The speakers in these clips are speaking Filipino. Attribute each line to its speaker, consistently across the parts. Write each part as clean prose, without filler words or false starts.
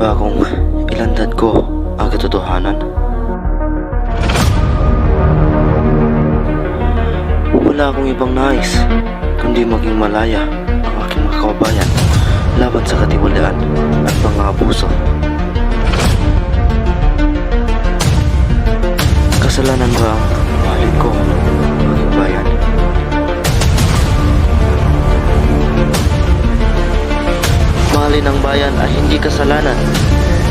Speaker 1: ba kung ilandad ko ang katotohanan? Wala akong ibang nais kundi maging malaya ang aking mga kababayan laban sa katiwalaan at mga abuso. Kasalanan ba ang mahalin ko ang aking bayan? Mahalin ang bayan ay hindi kasalanan,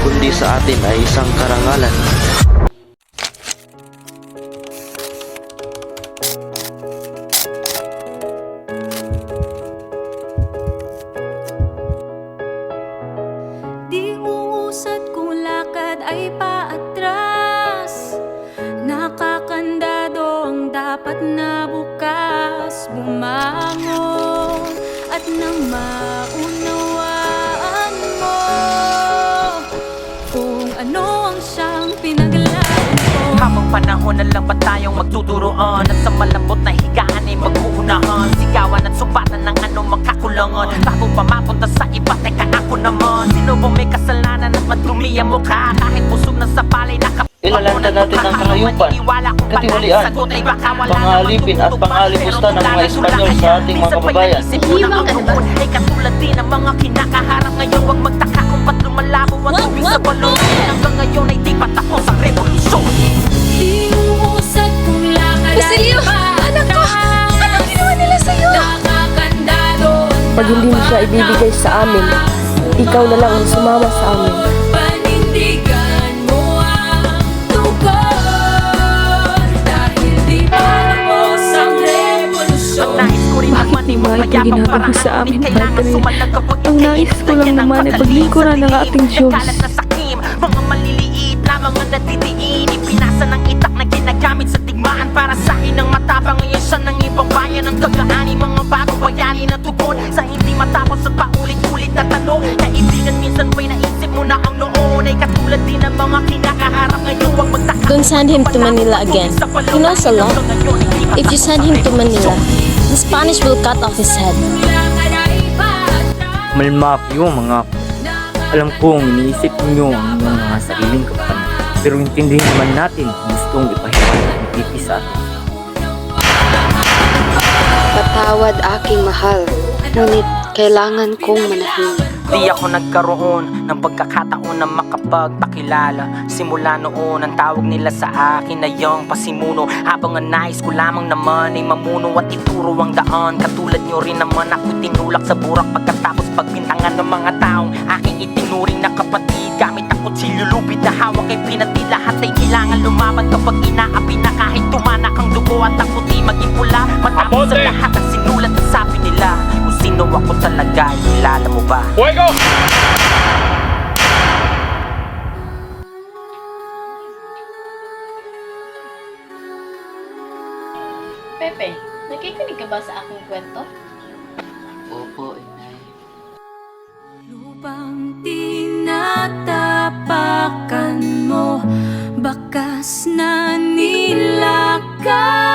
Speaker 1: kundi sa atin ay isang karangalan.
Speaker 2: Di uusad kung lakad ay paatras. Nakakandado ang dapat na bukas. Bumangon at nang maunawaan mo kung ano ang siyang pinaglaan ko.
Speaker 3: Habang panahon na lang ba tayong magtuturoan? At sa malambot na higaan ay mag-uunahan. Sigawan at sumbatan ng anong makakulangan. Bago pa mapunta sa iba, teka ako naman. Sino bang may kasalanan at madumi ang mukha? Kahit busog na sa palay
Speaker 1: Ilalanta natin ang kahayupan, katiwalian, pangalipin at pangalipusta ng mga Espanyol sa ating mga kababayan.
Speaker 3: Hiwang ka na ba? Ay katulad din ang mga kinakaharap ngayon. Huwag magtaka kung ba't lumalabo ang tubig sa balon. Hanggang ngayon ay di pa tapos ang revolusyon.
Speaker 2: Di uusad kung lakad ay
Speaker 4: Basilio! Anak ko! Anong ginawa nila sa'yo?
Speaker 2: nakakandado ang
Speaker 4: Pag hindi mo siya ibibigay sa amin, ikaw na lang ang sumama sa amin.
Speaker 2: panindigan mo ang tugon. Dahil di pa tapos ang revolusyon.
Speaker 3: Nais ko rin naman ay mapayapang
Speaker 4: ginagawa sa amin,
Speaker 3: kailangan
Speaker 4: Padre?
Speaker 3: sumalag kapag
Speaker 4: Ang nais ko lang naman ay paglingkuran ng ating Diyos.
Speaker 3: Kalat na sakim, mga maliliit lamang ang natitiin. Ipinasa ng itak na ginagamit sa digmaan para sa inang matapang. Ngayon siya ng ibang bayan ang kagaani. Mga bago bayani na tugon sa hindi matapos at paulit-ulit na tanong. Kaibigan, minsan ba'y naisip mo na ang noon ay katulad din ng mga kinakaharap ngayon. Huwag magtaka.
Speaker 5: Don't send him to Manila again. He knows a lot. If you send him to Manila, the Spanish will cut off his head.
Speaker 2: Lakad ay paatras.
Speaker 6: Malmafyo mga alam kong iniisip niyo ang inyong mga sariling kapatid. Pero intindihin naman natin kung gustong ipahirap ang pipi sa atin.
Speaker 7: Patawad aking mahal, ngunit kailangan kong manahimik.
Speaker 3: Di ako nagkaroon ng pagkakataon na makapagpakilala. Simula noon ang tawag nila sa akin na yung pasimuno. Habang ang nais ko lamang naman ay mamuno at ituro ang daan. Katulad nyo rin naman ako'y tinulak sa burak pagkatapos pagbintangan ng mga taong aking itinuring na kapatid. Gamit ang kutsilyo lupit na hawak ay pinati. Lahat ay kailangan lumaban kapag inaapi na kahit tumanak ang dugo at ang puti maging pula. Matapos sa lahat ang sinulat na sabi nila. Kung sino ako talaga, kilala mo ba?
Speaker 5: Pepe, nakikinig ka ba sa aking kwento?
Speaker 1: Opo, inay.
Speaker 2: Lupang tinatapakan mo, bakas na nilakad.